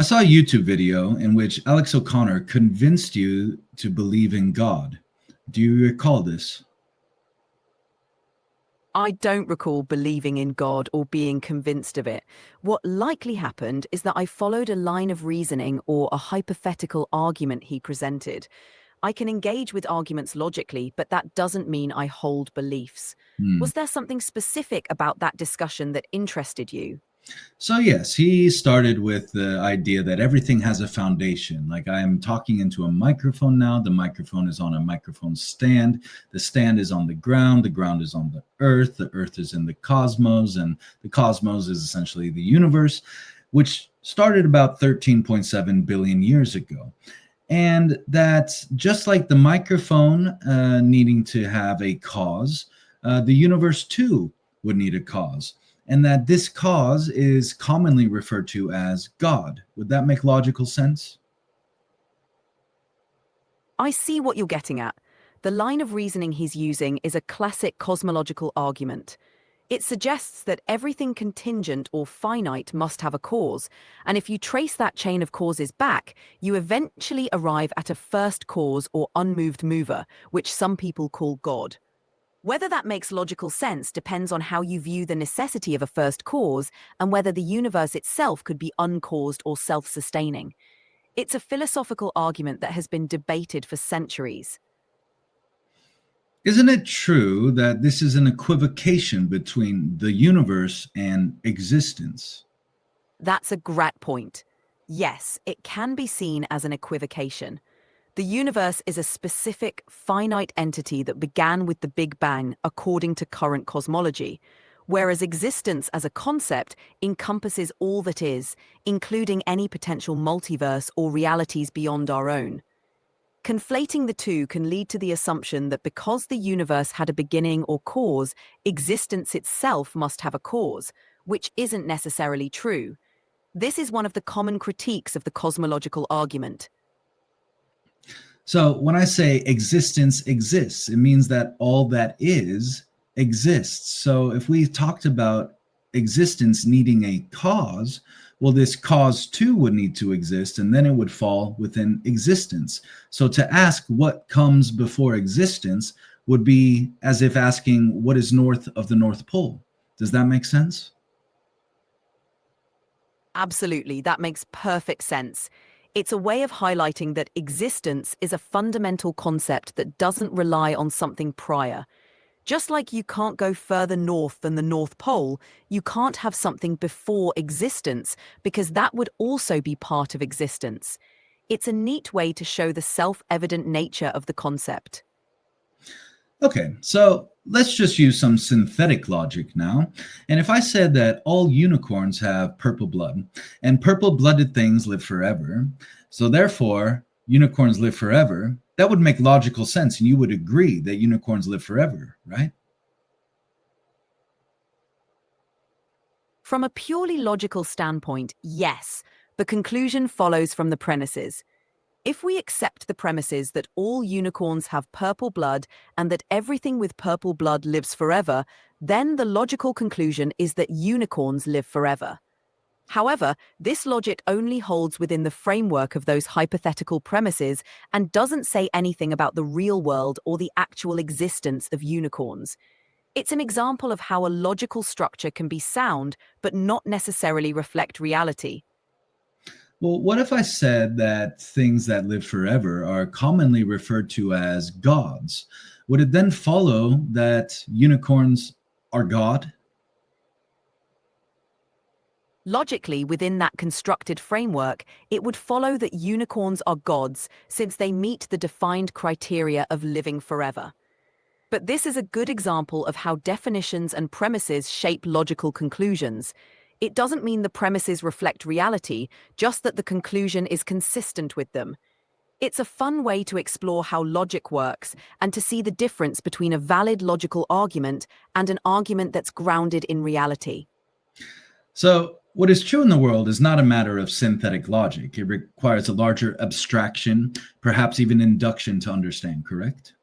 I saw a YouTube video in which Alex O'Connor convinced you to believe in God. Do you recall this? I don't recall believing in God or being convinced of it. What likely happened is that I followed a line of reasoning or a hypothetical argument he presented. I can engage with arguments logically, but that doesn't mean I hold beliefs. Hmm. Was there something specific about that discussion that interested you? So, yes, he started with the idea that everything has a foundation. Like I am talking into a microphone now, the microphone is on a microphone stand, the stand is on the ground is on the earth is in the cosmos, and the cosmos is essentially the universe, which started about 13.7 billion years ago. And that just like the microphone needing to have a cause, the universe too would need a cause. And that this cause is commonly referred to as God. Would that make logical sense? I see what you're getting at. The line of reasoning he's using is a classic cosmological argument. It suggests that everything contingent or finite must have a cause, and if you trace that chain of causes back, you eventually arrive at a first cause or unmoved mover, which some people call God. Whether that makes logical sense depends on how you view the necessity of a first cause and whether the universe itself could be uncaused or self-sustaining. It's a philosophical argument that has been debated for centuries. Isn't it true that this is an equivocation between the universe and existence? That's a great point. Yes, it can be seen as an equivocation. The universe is a specific, finite entity that began with the Big Bang according to current cosmology, whereas existence as a concept encompasses all that is, including any potential multiverse or realities beyond our own. Conflating the two can lead to the assumption that because the universe had a beginning or cause, existence itself must have a cause, which isn't necessarily true. This is one of the common critiques of the cosmological argument. So when I say existence exists, it means that all that is exists. So if we talked about existence needing a cause, well, this cause too would need to exist, and then it would fall within existence. So to ask what comes before existence would be as if asking what is north of the North Pole. Does that make sense? Absolutely, that makes perfect sense. It's a way of highlighting that existence is a fundamental concept that doesn't rely on something prior. Just like you can't go further north than the North Pole, you can't have something before existence because that would also be part of existence. It's a neat way to show the self-evident nature of the concept. Okay, so let's just use some synthetic logic now. And if I said that all unicorns have purple blood and purple blooded things live forever, so therefore unicorns live forever, that would make logical sense. And you would agree that unicorns live forever, right? From a purely logical standpoint, yes, the conclusion follows from the premises. If we accept the premises that all unicorns have purple blood and that everything with purple blood lives forever, then the logical conclusion is that unicorns live forever. However, this logic only holds within the framework of those hypothetical premises and doesn't say anything about the real world or the actual existence of unicorns. It's an example of how a logical structure can be sound but not necessarily reflect reality. Well, what if I said that things that live forever are commonly referred to as gods? Would it then follow that unicorns are God? Logically, within that constructed framework, it would follow that unicorns are gods since they meet the defined criteria of living forever. But this is a good example of how definitions and premises shape logical conclusions. It doesn't mean the premises reflect reality, just that the conclusion is consistent with them. It's a fun way to explore how logic works and to see the difference between a valid logical argument and an argument that's grounded in reality. So, what is true in the world is not a matter of synthetic logic. It requires a larger abstraction, perhaps even induction to understand, correct?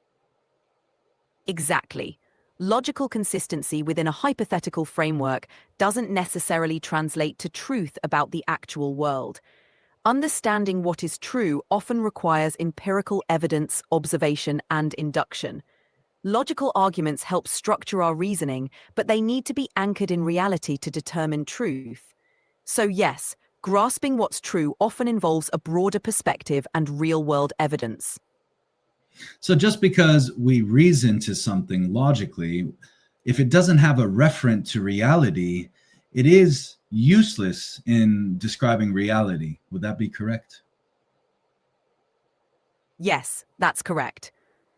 Exactly. Logical consistency within a hypothetical framework doesn't necessarily translate to truth about the actual world. Understanding what is true often requires empirical evidence, observation, and induction. Logical arguments help structure our reasoning, but they need to be anchored in reality to determine truth. So, yes, grasping what's true often involves a broader perspective and real world evidence. So just because we reason to something logically, if it doesn't have a referent to reality, it is useless in describing reality. Would that be correct? Yes, that's correct.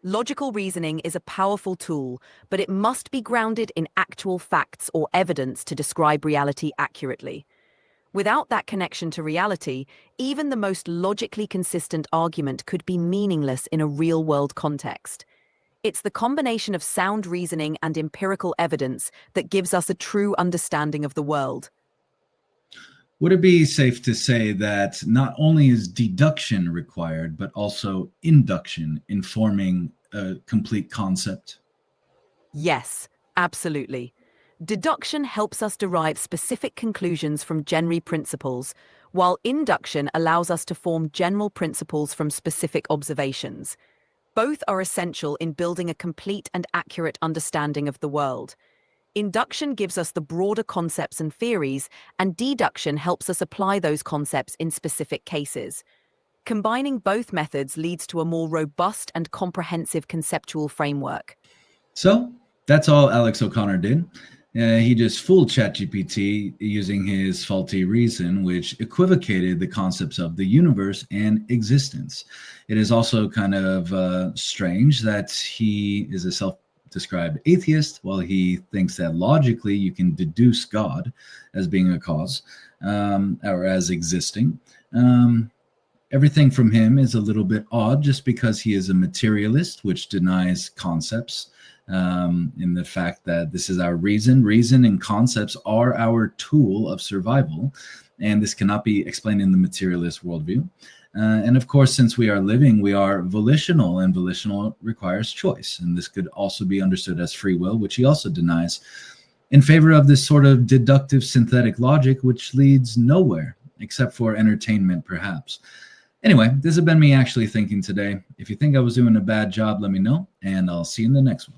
Logical reasoning is a powerful tool, but it must be grounded in actual facts or evidence to describe reality accurately. Without that connection to reality, even the most logically consistent argument could be meaningless in a real-world context. It's the combination of sound reasoning and empirical evidence that gives us a true understanding of the world. Would it be safe to say that not only is deduction required, but also induction in forming a complete concept? Yes, absolutely. Deduction helps us derive specific conclusions from general principles, while induction allows us to form general principles from specific observations. Both are essential in building a complete and accurate understanding of the world. Induction gives us the broader concepts and theories, and deduction helps us apply those concepts in specific cases. Combining both methods leads to a more robust and comprehensive conceptual framework. So that's all Alex O'Connor did. He just fooled ChatGPT using his faulty reason, which equivocated the concepts of the universe and existence. It is also kind of strange that he is a self-described atheist, while he thinks that logically you can deduce God as being a cause or as existing. Everything from him is a little bit odd just because he is a materialist, which denies concepts in the fact that this is our reason. Reason and concepts are our tool of survival, and this cannot be explained in the materialist worldview. And of course, since we are living, we are volitional, and volitional requires choice. And this could also be understood as free will, which he also denies, in favor of this sort of deductive synthetic logic, which leads nowhere except for entertainment, perhaps. Anyway, this has been me actually thinking today. If you think I was doing a bad job, let me know, and I'll see you in the next one.